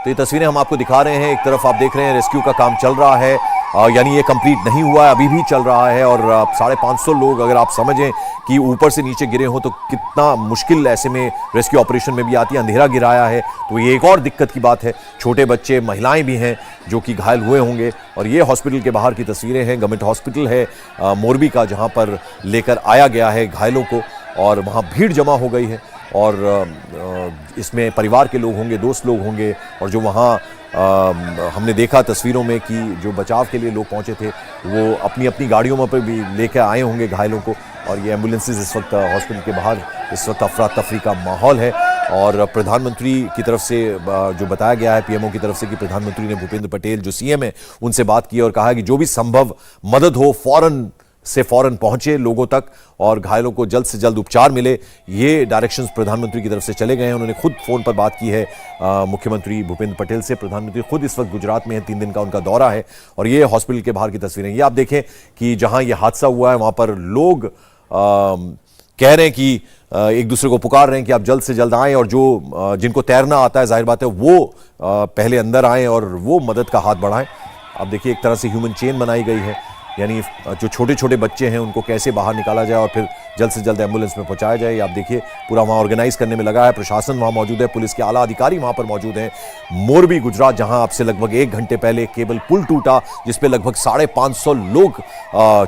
तो ये तस्वीरें हम आपको दिखा रहे हैं। एक तरफ आप देख रहे हैं रेस्क्यू का काम चल रहा है, यानी ये कंप्लीट नहीं हुआ है, अभी भी चल रहा है। और 550 लोग अगर आप समझें कि ऊपर से नीचे गिरे हो तो कितना मुश्किल ऐसे में रेस्क्यू ऑपरेशन में भी आती है। अंधेरा गिराया है तो ये एक और दिक्कत की बात है। छोटे बच्चे, महिलाएं भी हैं जो कि घायल हुए होंगे। और ये हॉस्पिटल के बाहर की तस्वीरें हैं। गवर्नमेंट हॉस्पिटल है मोरबी का, जहां पर लेकर आया गया है घायलों को, और वहां भीड़ जमा हो गई है। और इसमें परिवार के लोग होंगे, दोस्त लोग होंगे, और जो वहाँ हमने देखा तस्वीरों में कि जो बचाव के लिए लोग पहुंचे थे वो अपनी अपनी गाड़ियों में पर भी लेकर आए होंगे घायलों को। और ये एम्बुलेंसेज इस वक्त हॉस्पिटल के बाहर, इस वक्त अफरा तफरी का माहौल है। और प्रधानमंत्री की तरफ से जो बताया गया है पीएमओ की तरफ से कि प्रधानमंत्री ने भूपेंद्र पटेल जो सीएम है उनसे बात की और कहा कि जो भी संभव मदद हो फौरन पहुंचे लोगों तक और घायलों को जल्द से जल्द उपचार मिले। ये डायरेक्शंस प्रधानमंत्री की तरफ से चले गए हैं। उन्होंने खुद फोन पर बात की है मुख्यमंत्री भूपेंद्र पटेल से। प्रधानमंत्री खुद इस वक्त गुजरात में है, 3 दिन का उनका दौरा है। और ये हॉस्पिटल के बाहर की तस्वीरें, ये आप देखें कि जहां ये हादसा हुआ है वहां पर लोग कह रहे हैं कि एक दूसरे को पुकार रहे हैं कि आप जल्द से जल्द आएं, और जो जिनको तैरना आता है जाहिर बात है वो पहले अंदर आएं और वो मदद का हाथ बढ़ाएं। आप देखिए एक तरह से ह्यूमन चेन बनाई गई है, यानी जो छोटे छोटे बच्चे हैं उनको कैसे बाहर निकाला जाए और फिर जल्द से जल्द एम्बुलेंस में पहुंचाया जाए। आप देखिए पूरा वहाँ ऑर्गेनाइज करने में लगा है। प्रशासन वहाँ मौजूद है, पुलिस के आला अधिकारी वहाँ पर मौजूद हैं। मोरबी गुजरात, जहाँ आपसे लगभग 1 घंटे पहले केबल पुल टूटा जिसपे लगभग 550 लोग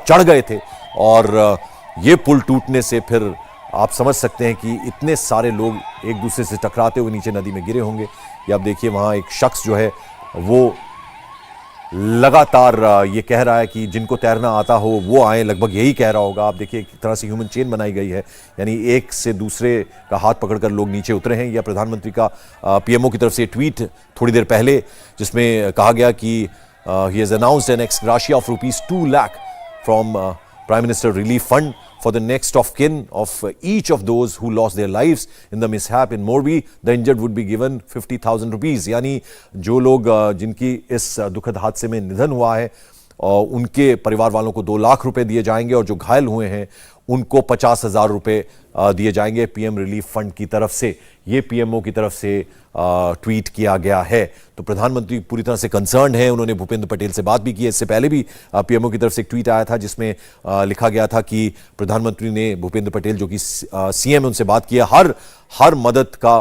चढ़ गए थे, और ये पुल टूटने से फिर आप समझ सकते हैं कि इतने सारे लोग एक दूसरे से टकराते हुए नीचे नदी में गिरे होंगे। ये आप देखिए वहाँ एक शख्स जो है वो लगातार ये कह रहा है कि जिनको तैरना आता हो वो आए, लगभग यही कह रहा होगा। आप देखिए एक तरह से ह्यूमन चेन बनाई गई है, यानी एक से दूसरे का हाथ पकड़कर लोग नीचे उतरे हैं। यह प्रधानमंत्री का पीएमओ की तरफ से ट्वीट थोड़ी देर पहले, जिसमें कहा गया कि he has announced an ex gratia of ₹2 lakh from Prime Minister Relief Fund for the next of kin of each of those who lost their lives in the mishap in Morbi. The injured would be given ₹50,000. यानी जो लोग जिनकी इस दुखद हादसे में निधन हुआ है उनके परिवार वालों को 2 लाख रुपए दिए जाएंगे, और जो घायल हुए हैं उनको 50,000 रुपए दिए जाएंगे पीएम रिलीफ फंड की तरफ से। ये पीएमओ की तरफ से ट्वीट किया गया है। तो प्रधानमंत्री पूरी तरह से कंसर्न है। उन्होंने भूपेंद्र पटेल से बात भी की है। इससे पहले भी पीएमओ की तरफ से एक ट्वीट आया था जिसमें लिखा गया था कि प्रधानमंत्री ने भूपेंद्र पटेल जो कि सीएम, उनसे बात की, हर मदद का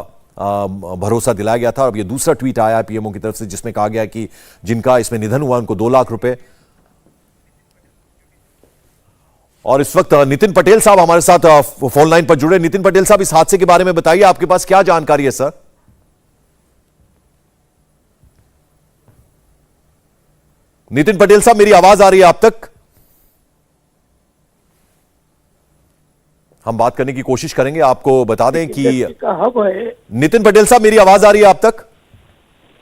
भरोसा दिलाया गया था। अब ये दूसरा ट्वीट आया है पीएमओ की तरफ से जिसमें कहा गया कि जिनका इसमें निधन हुआ उनको 2 लाख रुपए। और इस वक्त नितिन पटेल साहब हमारे साथ फोन लाइन पर जुड़े। नितिन पटेल साहब, इस हादसे के बारे में बताइए, आपके पास क्या जानकारी है सर? नितिन पटेल साहब, मेरी आवाज आ रही है आप तक? हम बात करने की कोशिश करेंगे। आपको बता दें कि नितिन पटेल साहब, मेरी आवाज आ रही है आप तक?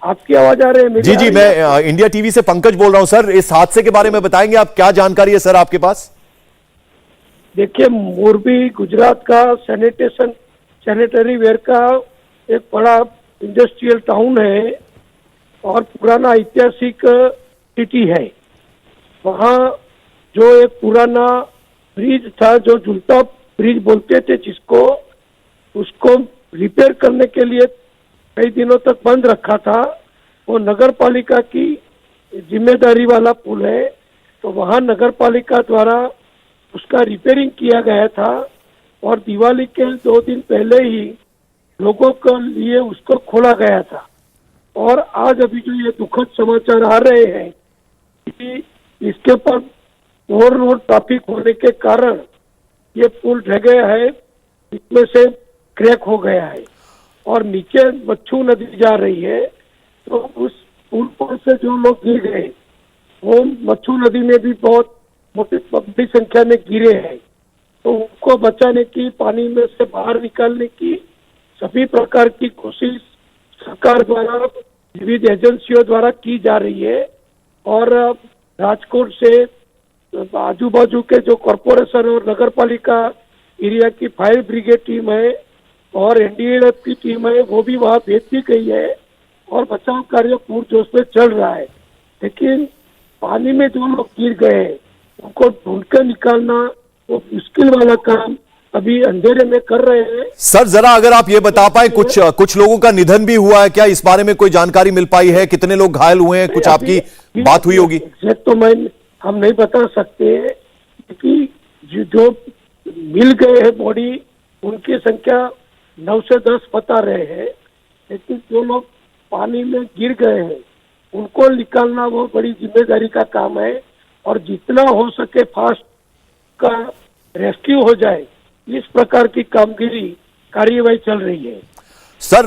आपकी आवाज आ रही है? जी, मैं इंडिया टीवी से पंकज बोल रहा हूं सर। इस हादसे के बारे में बताएंगे आप, क्या जानकारी है सर आपके पास? देखिए, मोरबी गुजरात का सैनिटरी वेयर का एक बड़ा इंडस्ट्रियल टाउन है और पुराना ऐतिहासिक सिटी है। वहाँ जो एक पुराना ब्रिज था, जो झुलता ब्रिज बोलते थे जिसको, उसको रिपेयर करने के लिए कई दिनों तक बंद रखा था। वो नगर पालिका की जिम्मेदारी वाला पुल है, तो वहाँ नगर पालिका द्वारा उसका रिपेयरिंग किया गया था और दिवाली के 2 दिन पहले ही लोगों के लिए उसको खोला गया था। और आज अभी जो ये दुखद समाचार आ रहे हैं कि इसके ऊपर ओवरलोड ट्रैफिक होने के कारण ये पुल ढह गया है, इसमें से क्रैक हो गया है और नीचे मच्छू नदी जा रही है। तो उस पुल पर से जो लोग गिर गए वो मच्छू नदी में भी बहुत बड़ी संख्या में गिरे हैं, तो उनको बचाने की, पानी में से बाहर निकालने की सभी प्रकार की कोशिश सरकार द्वारा, विविध एजेंसियों द्वारा की जा रही है। और राजकोट से आजू बाजू के जो कॉरपोरेशन और नगर पालिका एरिया की फायर ब्रिगेड टीम है और एनडीआरएफ की टीम है, वो भी वहाँ भेज दी गई है और बचाव कार्य पूरजोश में चल रहा है। लेकिन पानी में जो लोग गिर गए उनको ढूंढ कर निकालना वो मुश्किल वाला काम अभी अंधेरे में कर रहे हैं। सर जरा अगर आप ये बता पाए, कुछ लोगों का निधन भी हुआ है क्या? इस बारे में कोई जानकारी मिल पाई है? कितने लोग घायल हुए हैं? कुछ आपकी बात हुई होगी? एग्जैक्ट तो हम नहीं बता सकते कि जो मिल गए हैं बॉडी उनकी संख्या 9 से 10 बता रहे हैं, लेकिन जो लोग पानी में गिर गए हैं उनको निकालना वो बड़ी जिम्मेदारी का काम है, और जितना हो सके फास्ट का रेस्क्यू हो जाए इस प्रकार की कार्यवाही चल रही है। सर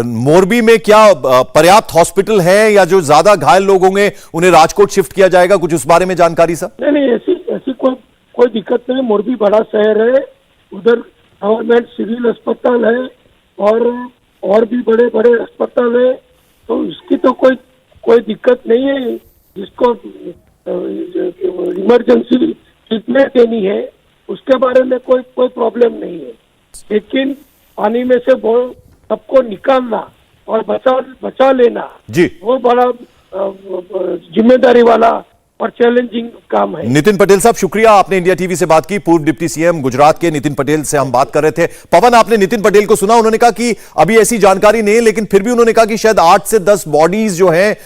मोरबी में क्या पर्याप्त हॉस्पिटल है, या जो ज्यादा घायल लोग होंगे उन्हें राजकोट शिफ्ट किया जाएगा? कुछ उस बारे में जानकारी सर? नहीं, ऐसी कोई दिक्कत नहीं। मोरबी बड़ा शहर है, उधर गवर्नमेंट सिविल अस्पताल है और भी बड़े बड़े अस्पताल है, तो इसकी तो कोई दिक्कत नहीं है। जिसको इमरजेंसी ट्रीटमेंट देनी है उसके बारे में कोई प्रॉब्लम नहीं है, लेकिन पानी में से सबको निकालना और बचा लेना जी, वो बड़ा जिम्मेदारी वाला और चैलेंजिंग काम है। नितिन पटेल साहब शुक्रिया, आपने इंडिया टीवी से बात की। पूर्व डिप्टी सीएम गुजरात के नितिन पटेल से हम बात कर रहे थे। पवन, आपने नितिन पटेल को सुना, उन्होंने कहा कि अभी ऐसी जानकारी नहीं है, लेकिन फिर भी उन्होंने कहा कि शायद 8 से 10 बॉडीज जो हैं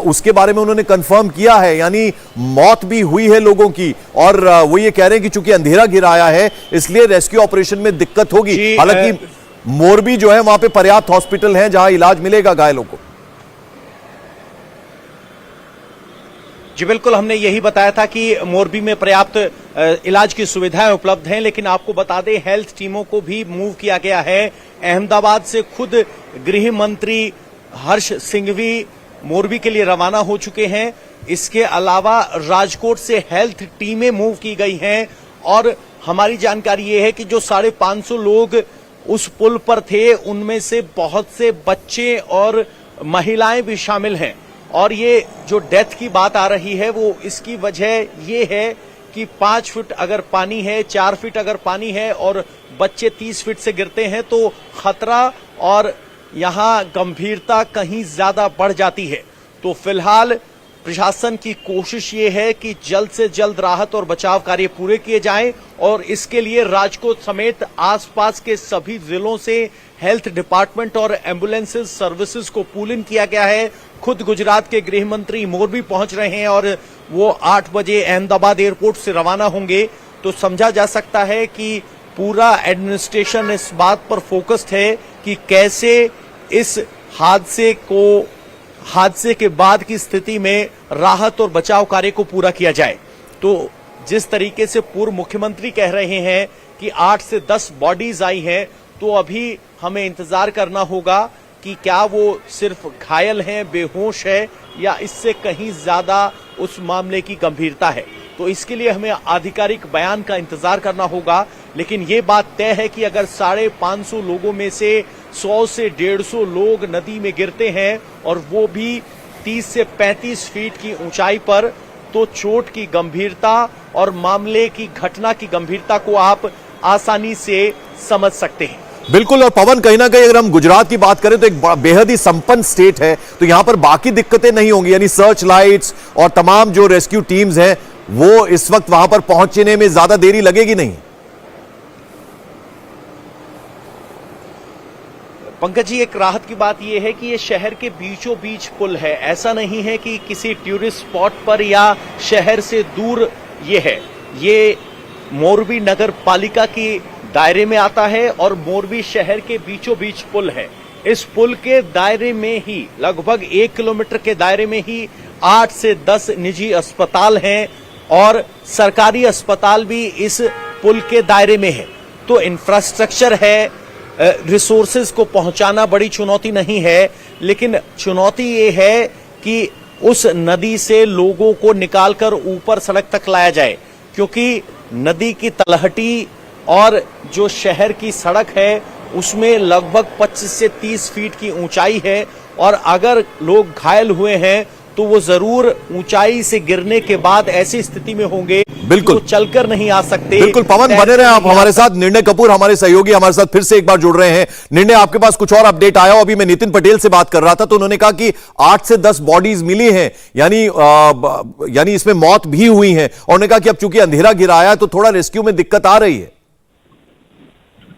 उसके बारे में उन्होंने कंफर्म किया है, यानी मौत भी हुई है लोगों की, और वो ये कह रहे हैं कि चूंकि अंधेरा गिराया है इसलिए रेस्क्यू ऑपरेशन में दिक्कत होगी। हालांकि मोरबी जो है वहां पे पर्याप्त हॉस्पिटल है जहां इलाज मिलेगा घायलों को। जी बिल्कुल, हमने यही बताया था कि मोरबी में पर्याप्त इलाज की सुविधाएं उपलब्ध हैं, लेकिन आपको बता दें हेल्थ टीमों को भी मूव किया गया है। अहमदाबाद से खुद गृह मंत्री हर्ष सिंघवी मोरबी के लिए रवाना हो चुके हैं। इसके अलावा राजकोट से हेल्थ टीमें मूव की गई हैं, और हमारी जानकारी ये है कि जो 550 लोग उस पुल पर थे उनमें से बहुत से बच्चे और महिलाएं भी शामिल हैं। और ये जो डेथ की बात आ रही है वो इसकी वजह ये है कि 5 फीट अगर पानी है, 4 फीट अगर पानी है और बच्चे 30 फीट से गिरते हैं तो खतरा और यहाँ गंभीरता कहीं ज्यादा बढ़ जाती है। तो फिलहाल प्रशासन की कोशिश ये है कि जल्द से जल्द राहत और बचाव कार्य पूरे किए जाएं, और इसके लिए राजकोट समेत आसपास के सभी जिलों से हेल्थ डिपार्टमेंट और एम्बुलेंसेज सर्विसेज को पूल इन किया गया है। खुद गुजरात के गृह मंत्री मोरबी पहुंच रहे हैं और वो 8 बजे अहमदाबाद एयरपोर्ट से रवाना होंगे। तो समझा जा सकता है कि पूरा एडमिनिस्ट्रेशन इस बात पर फोकस्ड है कि कैसे इस हादसे के बाद की स्थिति में राहत और बचाव कार्य को पूरा किया जाए। तो जिस तरीके से पूर्व मुख्यमंत्री कह रहे हैं कि 8 से 10 बॉडीज आई हैं, तो अभी हमें इंतजार करना होगा कि क्या वो सिर्फ घायल हैं, बेहोश है, या इससे कहीं ज्यादा उस मामले की गंभीरता है। तो इसके लिए हमें आधिकारिक बयान का इंतजार करना होगा। लेकिन ये बात तय है कि अगर 550 लोगों में से 100 से 150 लोग नदी में गिरते हैं और वो भी 30 से 35 फीट की ऊंचाई पर, तो चोट की गंभीरता और मामले की घटना की गंभीरता को आप आसानी से समझ सकते हैं। बिल्कुल, और पवन कहीं ना कहीं अगर हम गुजरात की बात करें तो एक बेहद ही संपन्न स्टेट है, तो यहां पर बाकी दिक्कतें नहीं होंगी, यानी सर्च लाइट्स और तमाम जो रेस्क्यू टीम्स हैं वो इस वक्त वहां पर पहुंचने में ज्यादा देरी लगेगी नहीं? पंकज जी, एक राहत की बात यह है कि ये शहर के बीचों बीच पुल है। ऐसा नहीं है कि किसी टूरिस्ट स्पॉट पर या शहर से दूर ये है। ये मोरबी नगर पालिका की दायरे में आता है और मोरबी शहर के बीचों बीच पुल है। इस पुल के दायरे में ही लगभग 1 किलोमीटर के दायरे में ही 8 से 10 निजी अस्पताल हैं और सरकारी अस्पताल भी इस पुल के दायरे में है। तो इंफ्रास्ट्रक्चर है, रिसोर्सेज को पहुंचाना बड़ी चुनौती नहीं है, लेकिन चुनौती ये है कि उस नदी से लोगों को निकालकर ऊपर सड़क तक लाया जाए, क्योंकि नदी की तलहटी और जो शहर की सड़क है उसमें लगभग 25 से 30 फीट की ऊंचाई है, और अगर लोग घायल हुए हैं तो वो जरूर ऊंचाई से गिरने के बाद ऐसी स्थिति में होंगे बिल्कुल तो चलकर नहीं आ सकते। बिल्कुल पवन, बने रहे आप हमारे साथ। निर्णय कपूर हमारे सहयोगी हमारे साथ फिर से एक बार जुड़ रहे हैं। निर्णय, आपके पास कुछ और अपडेट आया हो? अभी मैं नितिन पटेल से बात कर रहा था तो उन्होंने कहा कि 8 से 10 बॉडीज मिली हैं, यानी इसमें मौत भी हुई है, और उन्होंने कहा कि अब चूंकि अंधेरा गिरा है तो थोड़ा रेस्क्यू में दिक्कत आ रही है।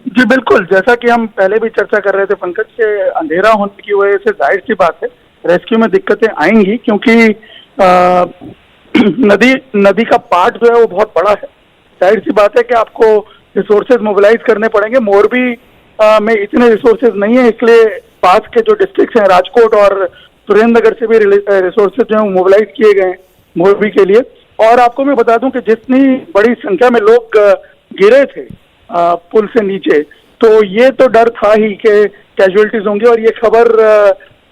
जी बिल्कुल, जैसा कि हम पहले भी चर्चा कर रहे थे पंकज, के अंधेरा होने की वजह से जाहिर सी बात है रेस्क्यू में दिक्कतें आएंगी, क्योंकि नदी का पार्ट जो है वो बहुत बड़ा है। जाहिर सी बात है कि आपको रिसोर्सेज मोबिलाइज करने पड़ेंगे। मोरबी में इतने रिसोर्सेज नहीं है, इसलिए पास के जो डिस्ट्रिक्ट हैं राजकोट और सुरेंद्रनगर से भी रिसोर्सेज जो है मोबिलाइज किए गए हैं मोरबी के लिए। और आपको मैं बता दूं कि जितनी बड़ी संख्या में लोग गिरे थे पुल से नीचे, तो ये तो डर था ही कि कैजुअलिटीज होंगी। और ये खबर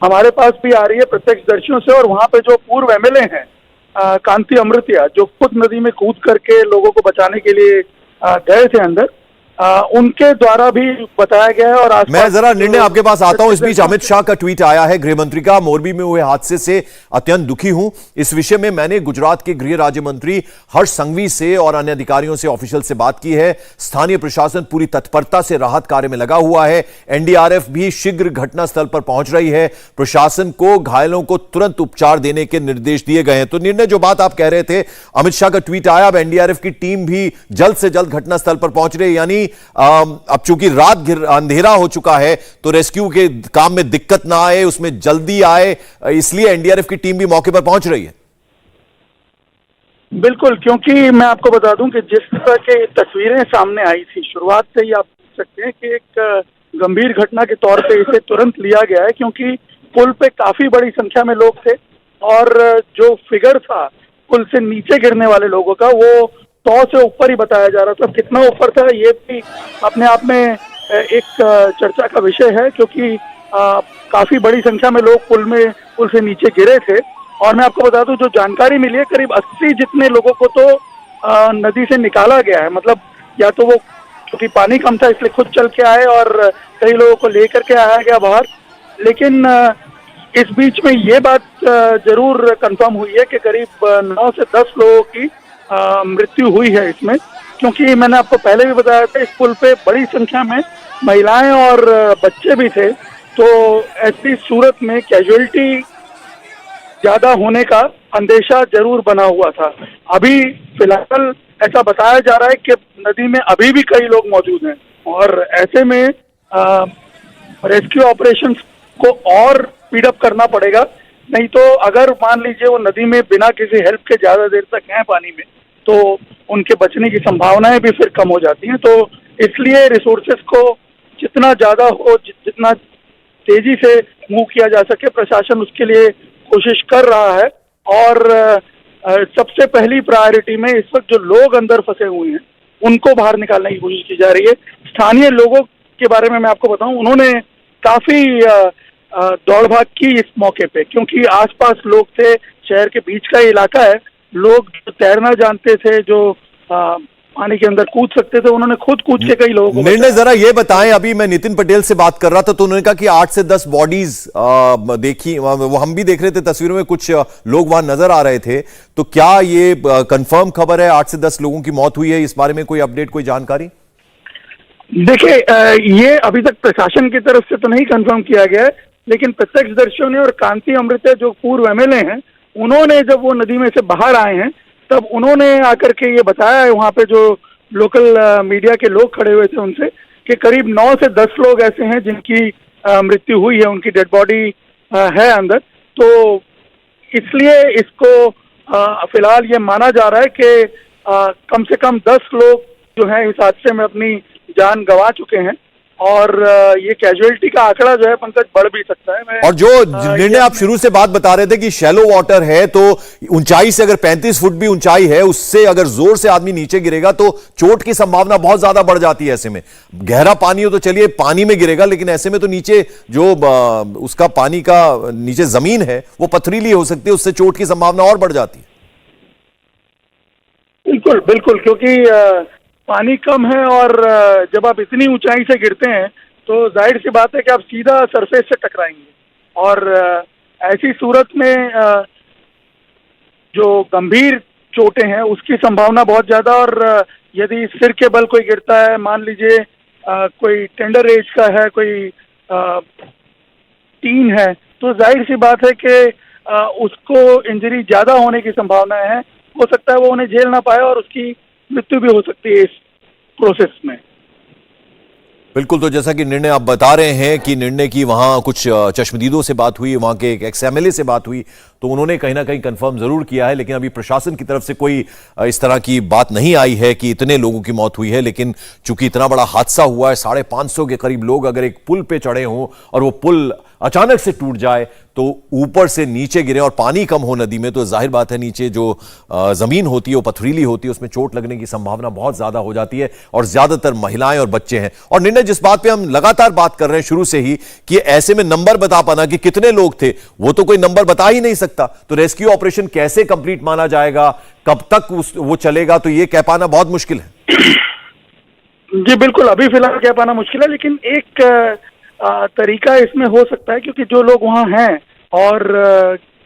हमारे पास भी आ रही है प्रत्यक्षदर्शियों से, और वहां पे जो पूर्व एमएलए हैं कांति अमृतिया, जो खुद नदी में कूद करके लोगों को बचाने के लिए गए थे अंदर, उनके द्वारा भी बताया गया है। और मैं जरा निर्णय आपके पास आता हूं। इस बीच अमित शाह का ट्वीट आया है गृह मंत्री का, मोरबी में हुए हादसे से अत्यंत दुखी हूं। इस विषय में मैंने गुजरात के गृह राज्य मंत्री हर्ष संघवी से और अन्य अधिकारियों से ऑफिशियल से बात की है। स्थानीय प्रशासन पूरी तत्परता से राहत कार्य में लगा हुआ है। एनडीआरएफ भी शीघ्र घटनास्थल पर पहुंच रही है। प्रशासन को घायलों को तुरंत उपचार देने के निर्देश दिए गए हैं। तो निर्णय जो बात आप कह रहे थे, अमित शाह का ट्वीट आया, अब एनडीआरएफ की टीम भी जल्द से जल्द घटनास्थल पर पहुंच रही है। यानी अब चूंकि रात अंधेरा हो चुका है तो रेस्क्यू के काम में दिक्कत ना आए, उसमें जल्दी आए, इसलिए एनडीआरएफ की टीम भी मौके पर पहुंच रही है। बिल्कुल, क्योंकि मैं आपको बता दूं कि जिस तरह की तस्वीरें सामने आई थी, शुरुआत से ही आप देख सकते हैं कि एक गंभीर घटना के तौर पे इसे तुरंत लिया गया है, क्योंकि पुल पे काफी बड़ी संख्या में लोग थे और जो फिगर था पुल से नीचे गिरने वाले लोगों का, वो 100 से ऊपर ही बताया जा रहा था। कितना ऊपर था ये भी अपने आप में एक चर्चा का विषय है, क्योंकि काफी बड़ी संख्या में लोग पुल से नीचे गिरे थे। और मैं आपको बता दूं, जो जानकारी मिली है, करीब 80 जितने लोगों को तो नदी से निकाला गया है। मतलब या तो वो क्योंकि पानी कम था इसलिए खुद चल के आए, और कई लोगों को लेकर के आया गया बाहर। लेकिन इस बीच में ये बात जरूर कंफर्म हुई है कि करीब 9 से 10 लोगों की मृत्यु हुई है इसमें, क्योंकि मैंने आपको पहले भी बताया था इस पुल पे बड़ी संख्या में महिलाएं और बच्चे भी थे। तो ऐसी सूरत में कैजुअलिटी ज्यादा होने का अंदेशा जरूर बना हुआ था। अभी फिलहाल ऐसा बताया जा रहा है कि नदी में अभी भी कई लोग मौजूद हैं, और ऐसे में रेस्क्यू ऑपरेशंस को और स्पीडअप करना पड़ेगा। नहीं तो अगर मान लीजिए वो नदी में बिना किसी हेल्प के ज्यादा देर तक हैं पानी में, तो उनके बचने की संभावनाएं भी फिर कम हो जाती हैं। तो इसलिए रिसोर्सेज को जितना ज्यादा हो, जितना तेजी से मूव किया जा सके, प्रशासन उसके लिए कोशिश कर रहा है। और सबसे पहली प्रायोरिटी में इस वक्त जो लोग अंदर फंसे हुए हैं उनको बाहर निकालने की कोशिश की जा रही है। स्थानीय लोगों के बारे में मैं आपको बताऊं, उन्होंने काफी दौड़ भाग की इस मौके पे, क्योंकि आसपास लोग थे, शहर के बीच का इलाका है। लोग जो तैरना जानते थे, जो पानी के अंदर कूद सकते थे, उन्होंने खुद कूद के कई लोगों को निर्णय जरा ये बताएं, अभी मैं नितिन पटेल से बात कर रहा था तो उन्होंने कहा कि 8 से 10 बॉडीज देखी, वो हम भी देख रहे थे तस्वीरों में, कुछ लोग वहां नजर आ रहे थे। तो क्या ये कंफर्म खबर है 8 से 10 लोगों की मौत हुई है? इस बारे में कोई अपडेट, कोई जानकारी? देखिए, ये अभी तक प्रशासन की तरफ से तो नहीं कंफर्म किया गया है, लेकिन प्रत्यक्षदर्शियों ने और कांति अमृतिया जो पूर्व एमएलए हैं, उन्होंने जब वो नदी में से बाहर आए हैं तब उन्होंने आकर के ये बताया है, वहां पे जो लोकल मीडिया के लोग खड़े हुए थे उनसे, कि करीब 9 से 10 लोग ऐसे हैं जिनकी मृत्यु हुई है, उनकी डेड बॉडी है अंदर। तो इसलिए इसको फिलहाल ये माना जा रहा है कि कम से कम 10 लोग जो हैं इस हादसे में अपनी जान गंवा चुके हैं, और ये कैजुअलिटी का आंकड़ा जो है पंकज बढ़ भी सकता है। और जो निर्णय आप शुरू से बात बता रहे थे कि शैलो वाटर है, तो ऊंचाई से अगर 35 फुट भी ऊंचाई है, उससे अगर जोर से आदमी नीचे गिरेगा तो चोट की संभावना बहुत ज्यादा बढ़ जाती है। ऐसे में गहरा पानी हो तो चलिए पानी में गिरेगा, लेकिन ऐसे में तो नीचे जो उसका पानी का नीचे जमीन है वो पथरीली हो सकती है, उससे चोट की संभावना और बढ़ जाती है। बिल्कुल बिल्कुल, क्योंकि पानी कम है, और जब आप इतनी ऊंचाई से गिरते हैं तो जाहिर सी बात है कि आप सीधा सरफेस से टकराएंगे, और ऐसी सूरत में जो गंभीर चोटें हैं उसकी संभावना बहुत ज्यादा। और यदि सिर के बल कोई गिरता है, मान लीजिए कोई टेंडर एज का है, कोई टीन है, तो जाहिर सी बात है कि उसको इंजरी ज्यादा होने की संभावनाएं हैं। हो सकता है वो उन्हें झेल ना पाए और उसकी मृत्यु भी हो सकती है इस प्रोसेस में। बिल्कुल, तो जैसा कि निर्णय आप बता रहे हैं कि निर्णय की वहां कुछ चश्मदीदों से बात हुई, वहां के एक एक्स-एमएलए से बात हुई, तो उन्होंने कहीं ना कहीं कंफर्म जरूर किया है, लेकिन अभी प्रशासन की तरफ से कोई इस तरह की बात नहीं आई है कि इतने लोगों की मौत हुई है। लेकिन चूंकि इतना बड़ा हादसा हुआ है, 550 के करीब लोग अगर एक पुल पे चढ़े हों और वो पुल अचानक से टूट जाए तो ऊपर से नीचे गिरे और पानी कम हो नदी में, तो जाहिर बात है नीचे जो जमीन होती है वो पथरीली होती है, उसमें चोट लगने की संभावना बहुत ज्यादा हो जाती है और ज्यादातर महिलाएं और बच्चे हैं। और निर्णय, जिस बात पे हम लगातार बात कर रहे हैं शुरू से ही कि ऐसे में नंबर बता पाना कि कितने लोग थे, वो तो कोई नंबर बता ही नहीं सकता, तो रेस्क्यू ऑपरेशन कैसे कंप्लीट माना जाएगा, कब तक वो चलेगा, तो ये कह पाना बहुत मुश्किल है। जी बिल्कुल, अभी फिलहाल कह पाना मुश्किल है, लेकिन एक तरीका इसमें हो सकता है, क्योंकि जो लोग वहाँ हैं और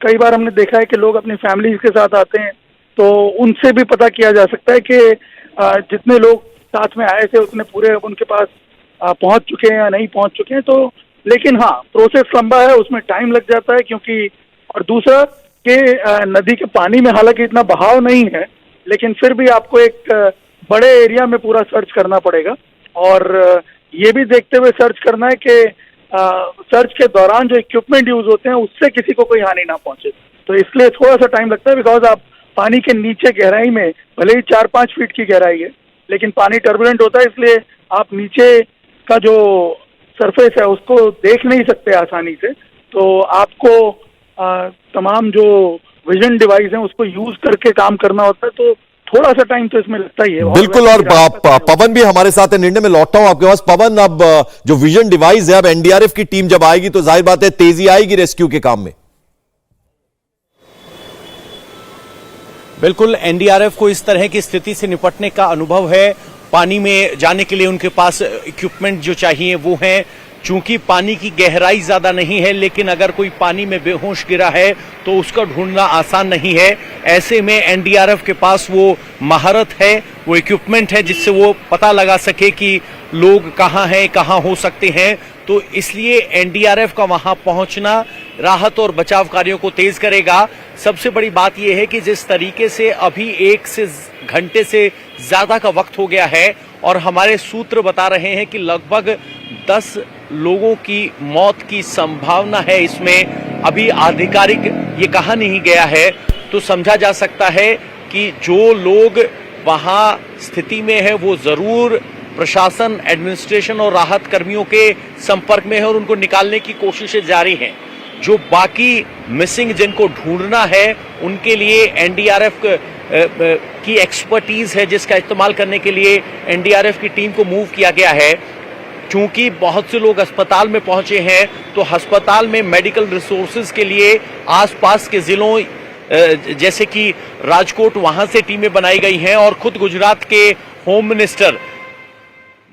कई बार हमने देखा है कि लोग अपनी फैमिली के साथ आते हैं, तो उनसे भी पता किया जा सकता है कि जितने लोग साथ में आए थे उतने पूरे उनके पास पहुंच चुके हैं या नहीं पहुंच चुके हैं। तो लेकिन हाँ, प्रोसेस लंबा है, उसमें टाइम लग जाता है, क्योंकि और दूसरा कि नदी के पानी में हालांकि इतना बहाव नहीं है, लेकिन फिर भी आपको एक बड़े एरिया में पूरा सर्च करना पड़ेगा और ये भी देखते हुए सर्च करना है कि सर्च के दौरान जो इक्विपमेंट यूज होते हैं उससे किसी को कोई हानि ना पहुंचे। तो इसलिए थोड़ा सा टाइम लगता है, बिकॉज आप पानी के नीचे गहराई में, भले ही 4-5 फीट की गहराई है, लेकिन पानी टर्बुलेंट होता है, इसलिए आप नीचे का जो सरफेस है उसको देख नहीं सकते आसानी से। तो आपको तमाम जो विजन डिवाइस हैं उसको यूज करके काम करना होता है, तो थोड़ा सा टाइम तो इसमें लगता ही है। बिल्कुल, और पवन भी हमारे साथ है। निर्णय में लौटता हूं आपके पास। पवन, अब जो विजन डिवाइस है, अब एनडीआरएफ की टीम जब आएगी तो जाहिर बात है तेजी आएगी रेस्क्यू के काम में। बिल्कुल, एनडीआरएफ को इस तरह की स्थिति से निपटने का अनुभव है। पानी में जाने के लिए उनके पास इक्विपमेंट जो चाहिए वो हैं। चूंकि पानी की गहराई ज्यादा नहीं है, लेकिन अगर कोई पानी में बेहोश गिरा है तो उसका ढूंढना आसान नहीं है। ऐसे में एनडीआरएफ के पास वो महारत है, वो इक्विपमेंट है जिससे वो पता लगा सके कि लोग कहाँ हैं, कहाँ हो सकते हैं। तो इसलिए एनडीआरएफ का वहां पहुंचना राहत और बचाव कार्यों को तेज करेगा। सबसे बड़ी बात यह है कि जिस तरीके से अभी 1 घंटे से ज्यादा का वक्त हो गया है और हमारे सूत्र बता रहे हैं कि लगभग 10 लोगों की मौत की संभावना है, इसमें अभी आधिकारिक ये कहा नहीं गया है, तो समझा जा सकता है कि जो लोग वहां स्थिति में है वो जरूर प्रशासन, एडमिनिस्ट्रेशन और राहत कर्मियों के संपर्क में है और उनको निकालने की कोशिशें जारी हैं। जो बाकी मिसिंग जिनको ढूंढना है उनके लिए एनडीआरएफ की एक्सपर्टीज है, जिसका इस्तेमाल करने के लिए एनडीआरएफ की टीम को मूव किया गया है। चूंकि बहुत से लोग अस्पताल में पहुंचे हैं, तो अस्पताल में मेडिकल रिसोर्सेज के लिए आसपास के जिलों जैसे कि राजकोट, वहां से टीमें बनाई गई हैं और खुद गुजरात के होम मिनिस्टर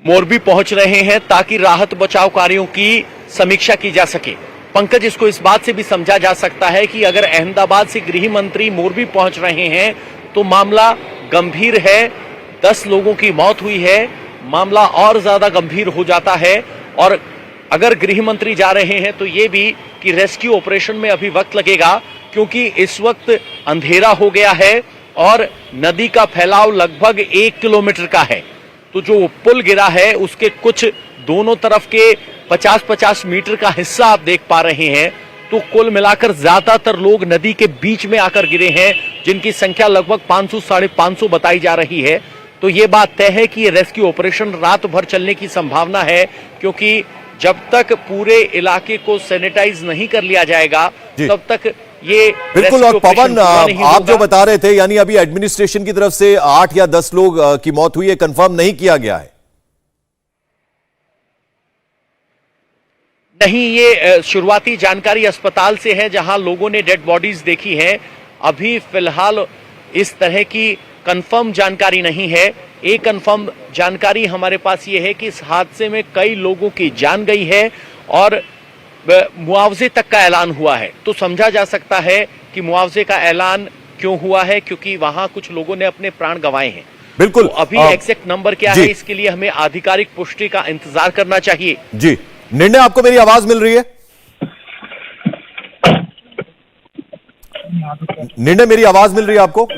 मोरबी पहुंच रहे हैं ताकि राहत बचाव कार्यों की समीक्षा की जा सके। पंकज, इसको इस बात से भी समझा जा सकता है कि अगर अहमदाबाद से गृह मंत्री मोरबी पहुंच रहे हैं तो मामला गंभीर है। 10 लोगों की मौत हुई है, मामला और ज्यादा गंभीर हो जाता है। और अगर गृह मंत्री जा रहे हैं तो ये भी कि रेस्क्यू ऑपरेशन में अभी वक्त लगेगा, क्योंकि इस वक्त अंधेरा हो गया है और नदी का फैलाव लगभग 1 किलोमीटर का है। तो जो पुल गिरा है उसके कुछ दोनों तरफ के 50-50 मीटर का हिस्सा आप देख पा रहे हैं। तो कुल मिलाकर ज्यादातर लोग नदी के बीच में आकर गिरे हैं, जिनकी संख्या लगभग 500-550 बताई जा रही है। तो ये बात तय है कि ये रेस्क्यू ऑपरेशन रात भर चलने की संभावना है, क्योंकि जब तक पूरे इलाके को सैनिटाइज नहीं कर लिया जाएगा तब तक ये बिल्कुल। और पवन, आप जो बता रहे थे, यानी अभी एडमिनिस्ट्रेशन की तरफ से 8 या 10 लोग की मौत हुई है, कंफर्म नहीं किया गया है। नहीं, ये शुरुआती जानकारी अस्पताल से है जहां लोगों ने डेड बॉडीज देखी हैं। अभी फिलहाल इस तरह की कंफर्म जानकारी नहीं है। एक कंफर्म जानकारी हमारे पास ये है कि इस हादसे में कई लोगों की जान गई है और मुआवजे तक का ऐलान हुआ है। तो समझा जा सकता है कि मुआवजे का ऐलान क्यों हुआ है, क्योंकि वहां कुछ लोगों ने अपने प्राण गंवाए हैं। बिल्कुल। तो अभी एग्जैक्ट नंबर क्या है, इसके लिए हमें आधिकारिक पुष्टि का इंतजार करना चाहिए। जी, निर्णय, आपको मेरी आवाज मिल रही है? निर्णय, मेरी आवाज मिल रही है आपको?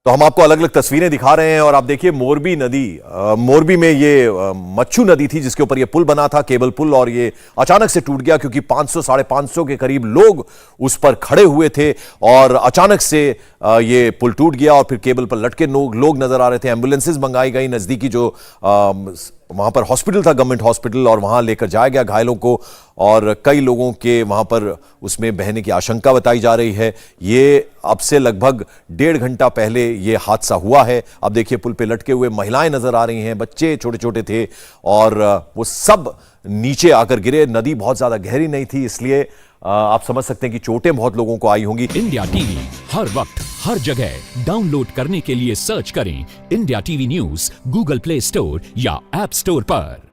तो हम आपको अलग अलग तस्वीरें दिखा रहे हैं और आप देखिए मोरबी नदी, मोरबी में ये मच्छू नदी थी जिसके ऊपर ये पुल बना था, केबल पुल, और ये अचानक से टूट गया क्योंकि 500-550 के करीब लोग उस पर खड़े हुए थे और अचानक से ये पुल टूट गया और फिर केबल पर लटके लोग नजर आ रहे थे। एम्बुलेंसेज मंगाई गई, नजदीकी जो वहां पर हॉस्पिटल था, गवर्नमेंट हॉस्पिटल, और वहां लेकर जाया गया घायलों को, और कई लोगों के वहां पर उसमें बहने की आशंका बताई जा रही है। ये अब से लगभग 1.5 घंटा पहले ये हादसा हुआ है। अब देखिए पुल पे लटके हुए महिलाएं नजर आ रही हैं, बच्चे छोटे छोटे थे और वो सब नीचे आकर गिरे। नदी बहुत ज्यादा गहरी नहीं थी, इसलिए आप समझ सकते हैं कि चोटें बहुत लोगों को आई होंगी। इंडिया टीवी हर वक्त हर जगह डाउनलोड करने के लिए सर्च करें India TV news Google play store या ऐप स्टोर पर।